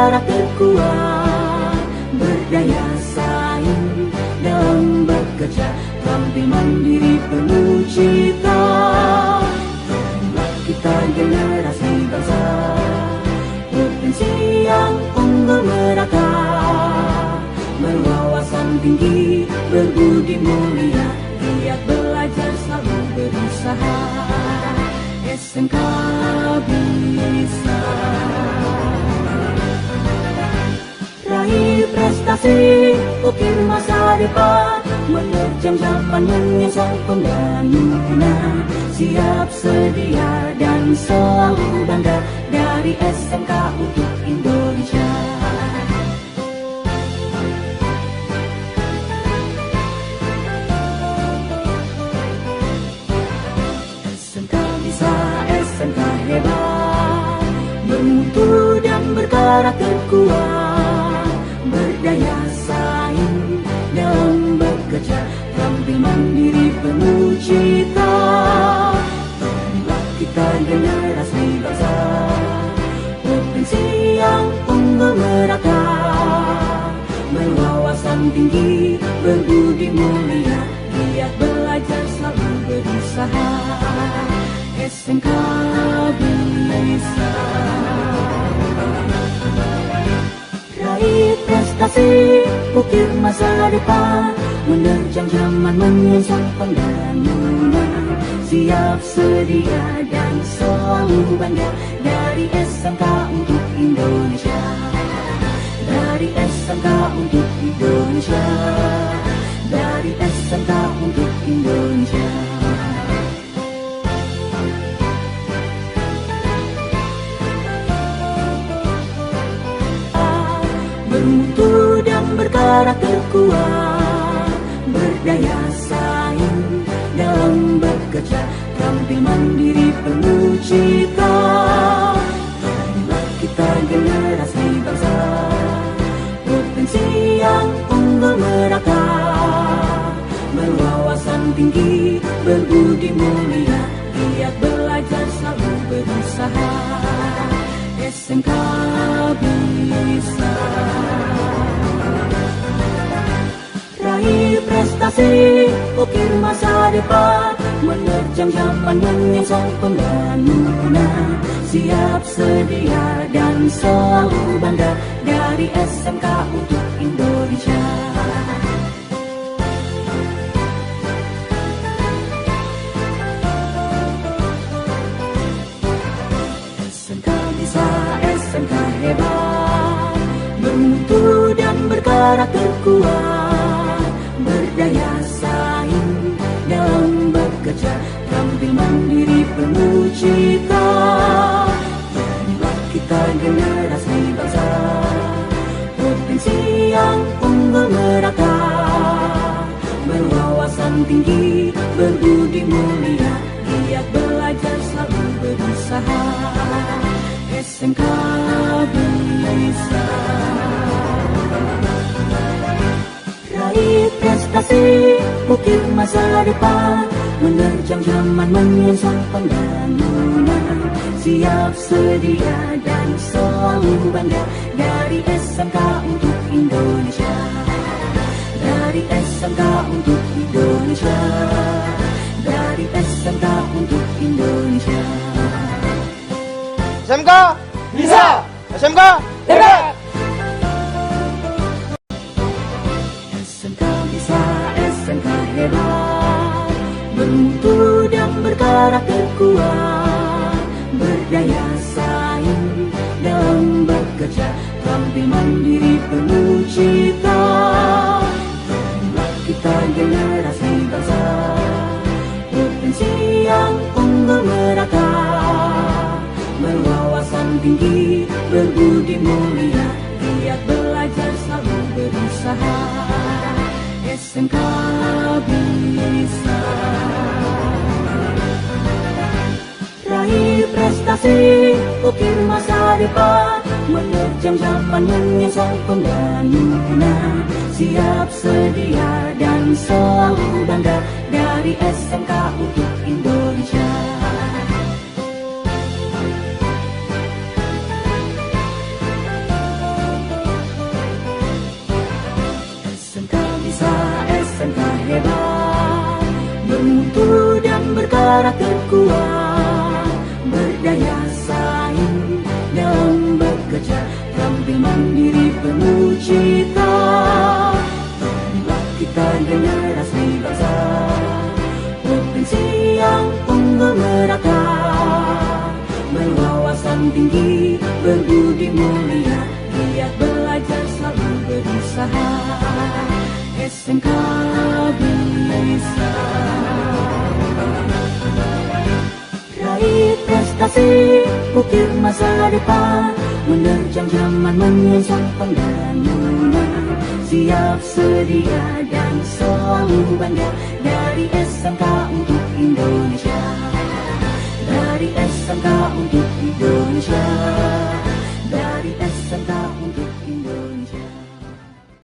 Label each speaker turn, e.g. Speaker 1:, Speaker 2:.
Speaker 1: berkarakter kuat, berdaya saing dalam bekerja, tampil mandiri penuh cita. Inilah kita generasi bangsa, potensi yang unggul merata, berwawasan tinggi, berbudi mulia, giat belajar selalu berusaha. SMK bisa raih prestasi, ukir masa depan, menerjang zaman menyingsang pembangunan. Siap sedia dan selalu bangga, dari SMK untuk Indonesia. SMK bisa, SMK hebat, bermutu dan berkarakter kuat, berdaya saing dalam bekerja, tampil mandiri penuh cita. Inilah kita generasi bangsa, potensi yang unggul merata, berwawasan tinggi, berbudi mulia, giat belajar selalu berusaha. SMK bisa raih prestasi, ukir masa depan, menerjang zaman menyingsang pembangunan. Siap sedia dan selalu bangga, dari SMK untuk Indonesia. Dari SMK untuk Indonesia. Dari SMK untuk Indonesia. Bermutu dan berkarakter kuat, berdaya saing dalam bekerja, tampil mandiri penuh cita. Inilah kita generasi bangsa, potensi yang unggul merata, berwawasan tinggi, berbudi mulia, giat belajar selalu berusaha. SMK bisa raih prestasi, ukir masa depan, menerjang zaman menyingsang pembangunan. Siap sedia dan selalu bangga, dari SMK untuk Indonesia. SMK bisa, SMK hebat, bermutu dan berkarakter kuat, berdaya saing dalam bekerja, tampil mandiri penuh cita. Inilah kita generasi bangsa, potensi yang unggul merata, berwawasan tinggi, berbudi mulia, giat belajar selalu berusaha. SMK bisa raih prestasi, ukir masa depan, menerjang zaman menyingsang pembangunan. Siap sedia dan selalu bangga, dari SMK untuk Indonesia. Dari SMK untuk Indonesia. Dari SMK untuk Indonesia.
Speaker 2: SMK bisa, SMK hebat.
Speaker 1: SMK bisa, SMK hebat, bermutu dan berkarakter kuat, berdaya saing dalam bekerja, tampil mandiri penuh cita. Inilah kita generasi bangsa, potensi yang unggul merata, berwawasan tinggi, berbudi mulia, giat belajar selalu berusaha. SMK bisa raih prestasi, ukir masa depan, menerjang zaman menyingsang pembangunan. Siap sedia dan selalu bangga, dari SMK untuk Indonesia. negara terkuat, berdaya saing dalam bekerja, tampil mandiri penuh cita. Inilah kita generasi bangsa, provinsi yang unggul merata, berwawasan tinggi, berbudi mulia, giat belajar selalu berusaha. SMK bisa raih prestasi, ukir masa depan, menerjang zaman menyongsong pembangunan. Siap sedia dan selalu bangga, dari SMK untuk Indonesia, dari SMK untuk Indonesia, dari SMK untuk Indonesia.